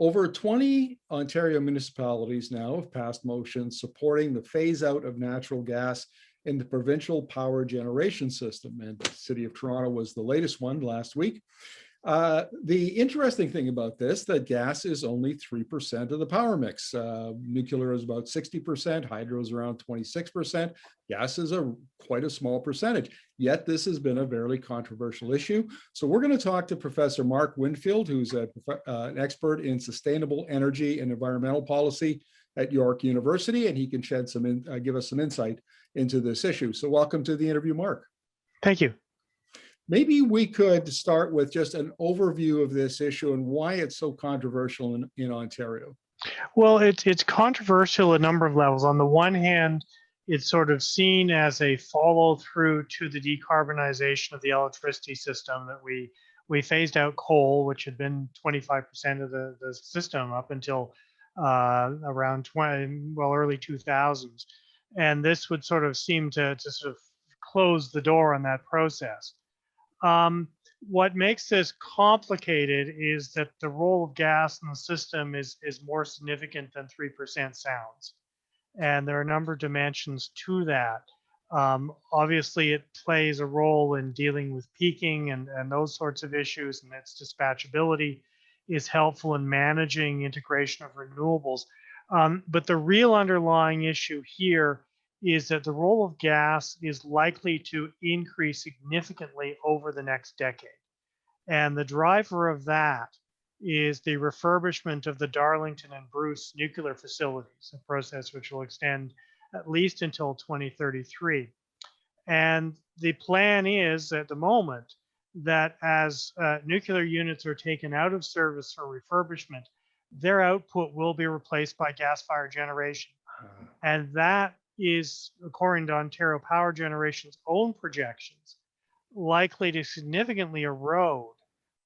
Over 20 Ontario municipalities now have passed motions supporting the phase out of natural gas in the provincial power generation system. And the City of Toronto was the latest one last week. The interesting thing about this, that gas is only 3% of the power mix. Nuclear is about 60%, hydro is around 26%. Gas is quite a small percentage. Yet this has been a very controversial issue. So we're going to talk to Professor Mark Winfield, who's an expert in sustainable energy and environmental policy at York University, and he can shed give us some insight into this issue. So welcome to the interview, Mark. Thank you. Maybe we could start with just an overview of this issue and why it's so controversial in Ontario. Well, it's controversial at a number of levels. On the one hand, it's sort of seen as a follow through to the decarbonization of the electricity system, that we phased out coal, which had been 25% of the system up until around early 2000s. And this would sort of seem to sort of close the door on that process. What makes this complicated is that the role of gas in the system is more significant than 3% sounds. And there are a number of dimensions to that. Obviously, it plays a role in dealing with peaking and those sorts of issues, and its dispatchability is helpful in managing integration of renewables. But the real underlying issue here is that the role of gas is likely to increase significantly over the next decade. And the driver of that is the refurbishment of the Darlington and Bruce nuclear facilities, a process which will extend at least until 2033. And the plan is at the moment that as nuclear units are taken out of service for refurbishment, their output will be replaced by gas-fired generation. And that is, according to Ontario Power Generation's own projections, likely to significantly erode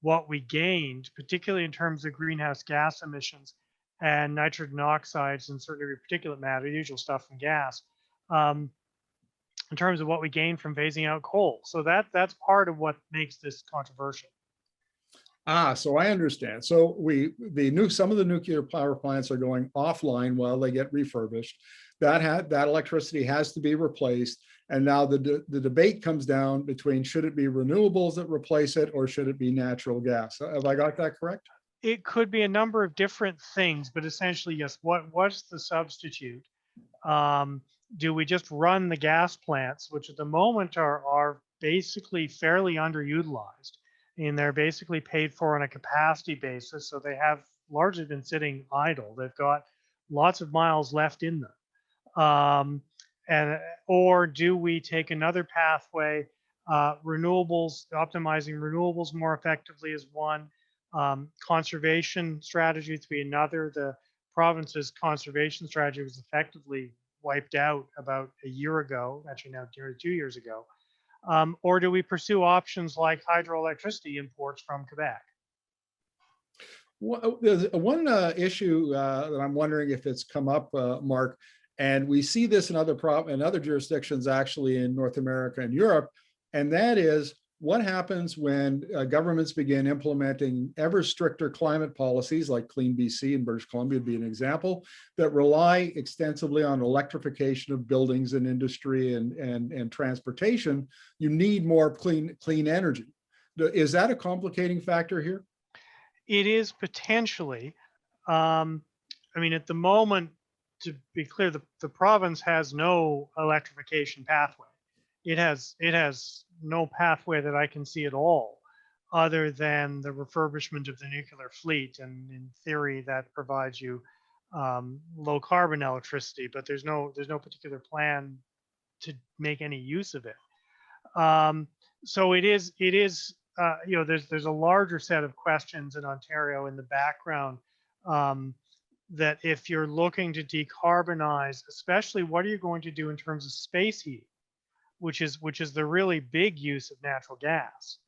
what we gained, particularly in terms of greenhouse gas emissions and nitrogen oxides and certainly particulate matter, usual stuff from gas, in terms of what we gained from phasing out coal. So that's part of what makes this controversial. So I understand. So some of the nuclear power plants are going offline while they get refurbished. That electricity has to be replaced. And now the debate comes down between, should it be renewables that replace it or should it be natural gas? Have I got that correct? It could be a number of different things, but essentially, yes. What's the substitute? Do we just run the gas plants, which at the moment are basically fairly underutilized, and they're basically paid for on a capacity basis, so they have largely been sitting idle. They've got lots of miles left in them. Or do we take another pathway? Renewables, optimizing renewables more effectively is one. Conservation strategy to be another. The province's conservation strategy was effectively wiped out about a year ago, actually now 2 years ago. Or do we pursue options like hydroelectricity imports from Quebec? Well, there's one issue that I'm wondering if it's come up, Mark, and we see this in other jurisdictions, actually in North America and Europe, and that is what happens when governments begin implementing ever stricter climate policies, like Clean BC and British Columbia would be an example, that rely extensively on electrification of buildings and industry and transportation. You need more clean energy. Is that a complicating factor here? It is potentially. I mean, at the moment, to be clear, the province has no electrification pathway. It has no pathway that I can see at all, other than the refurbishment of the nuclear fleet, and in theory that provides you low carbon electricity, but there's no particular plan to make any use of it. So it is there's a larger set of questions in Ontario in the background, that if you're looking to decarbonize, especially what are you going to do in terms of space heat, which is the really big use of natural gas.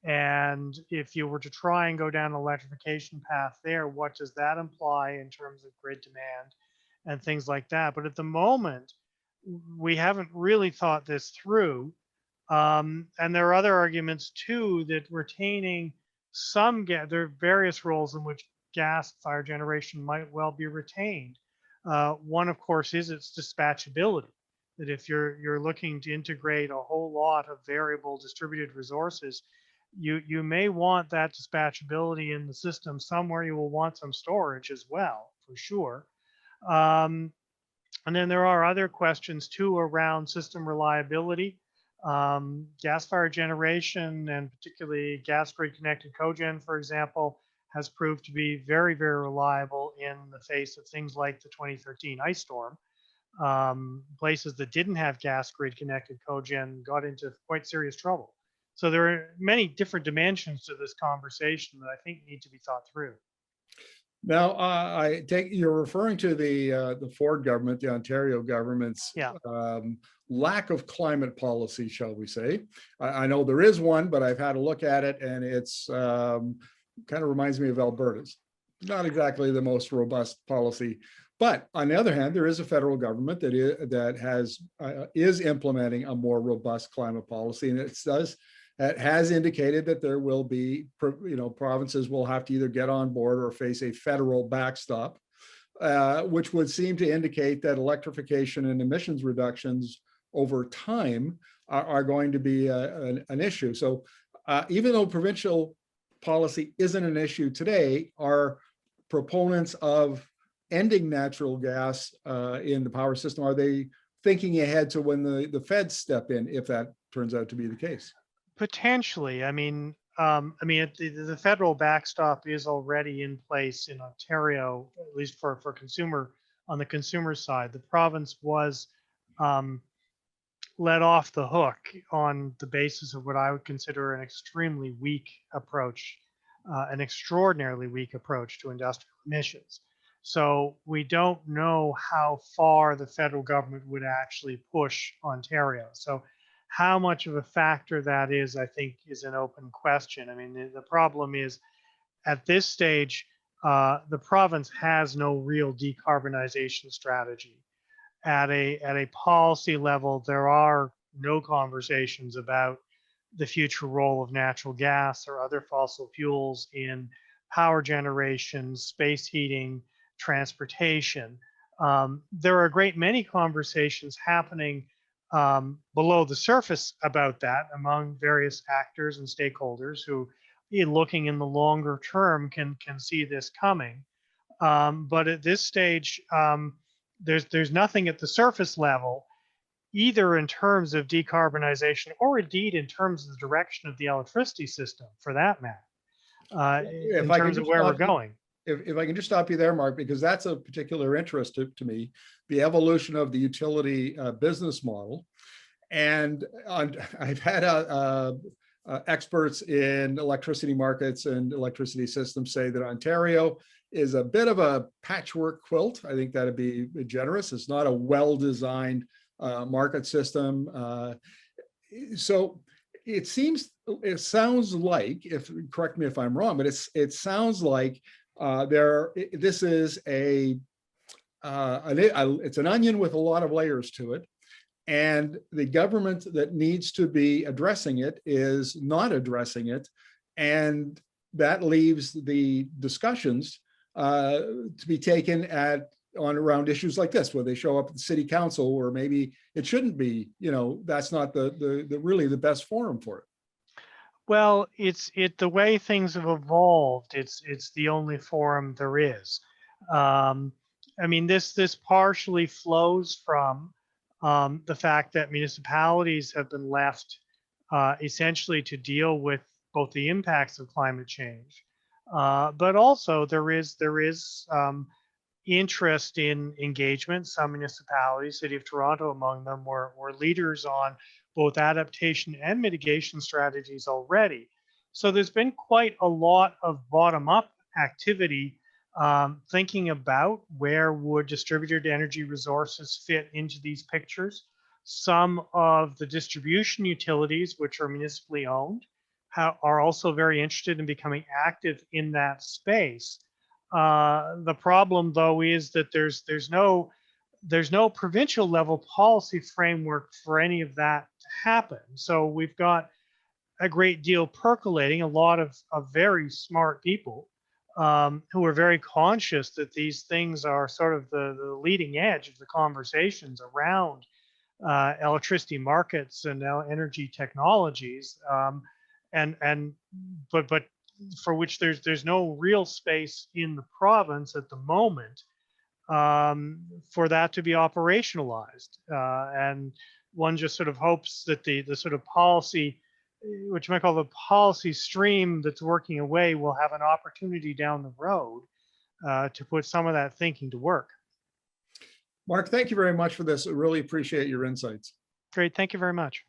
And if you were to try and go down an electrification path there, what does that imply in terms of grid demand and things like that? But at the moment, we haven't really thought this through. And there are other arguments too, that retaining some gas, there are various roles in which gas fire generation might well be retained. One, of course, is its dispatchability. That if you're looking to integrate a whole lot of variable distributed resources, you may want that dispatchability in the system somewhere. You will want some storage as well, for sure. Um, and then there are other questions too around system reliability. Gas-fired generation, and particularly gas grid connected cogen, for example, has proved to be very, very reliable in the face of things like the 2013 ice storm. Places that didn't have gas grid connected cogen got into quite serious trouble. So there are many different dimensions to this conversation that I think need to be thought through. Now, I take you're referring to the Ford government, the Ontario government's Yeah. lack of climate policy, shall we say. I know there is one, but I've had a look at it, and it's kind of reminds me of Alberta's. Not exactly the most robust policy. But on the other hand, there is a federal government that is implementing a more robust climate policy, and it has indicated that there will be, provinces will have to either get on board or face a federal backstop, which would seem to indicate that electrification and emissions reductions over time are going to be an issue. So even though provincial policy isn't an issue today, are proponents of ending natural gas in the power system, are they thinking ahead to when the feds step in, if that turns out to be the case? Potentially. The federal backstop is already in place in Ontario, at least for consumer, on the consumer side. The province was let off the hook on the basis of what I would consider an extremely weak approach, an extraordinarily weak approach to industrial emissions. So we don't know how far the federal government would actually push Ontario. So how much of a factor that is, I think, is an open question. I mean, the problem is at this stage, the province has no real decarbonization strategy. At a policy level, there are no conversations about the future role of natural gas or other fossil fuels in power generation, space heating, transportation. There are a great many conversations happening below the surface about that among various actors and stakeholders who, looking in the longer term, can see this coming. But at this stage, there's nothing at the surface level, either in terms of decarbonization or indeed in terms of the direction of the electricity system, for that matter, in terms of where we're going. If I can just stop you there, Mark, because that's of particular interest to me, the evolution of the utility business model. And I've had experts in electricity markets and electricity systems say that Ontario is a bit of a patchwork quilt. I think that'd be generous. It's not a well-designed market system. So it sounds like, correct me if I'm wrong, but it sounds like this is it's an onion with a lot of layers to it, and the government that needs to be addressing it is not addressing it, and that leaves the discussions to be taken around issues like this, where they show up at the city council, or maybe it shouldn't be. That's not the really the best forum for it. Well, the way things have evolved. It's the only forum there is. This partially flows from the fact that municipalities have been left essentially to deal with both the impacts of climate change, but also there is interest in engagement. Some municipalities, City of Toronto among them, were leaders on both adaptation and mitigation strategies already. So there's been quite a lot of bottom-up activity thinking about where would distributed energy resources fit into these pictures. Some of the distribution utilities, which are municipally owned, are also very interested in becoming active in that space. The problem, though, is that there's no provincial level policy framework for any of that to happen. So we've got a great deal percolating, a lot of very smart people who are very conscious that these things are sort of the leading edge of the conversations around electricity markets and now energy technologies, and but for which there's no real space in the province at the moment for that to be operationalized. And one just sort of hopes that the sort of policy, which you might call the policy stream that's working away, will have an opportunity down the road to put some of that thinking to work. Mark, thank you very much for this. I really appreciate your insights. Great, thank you very much.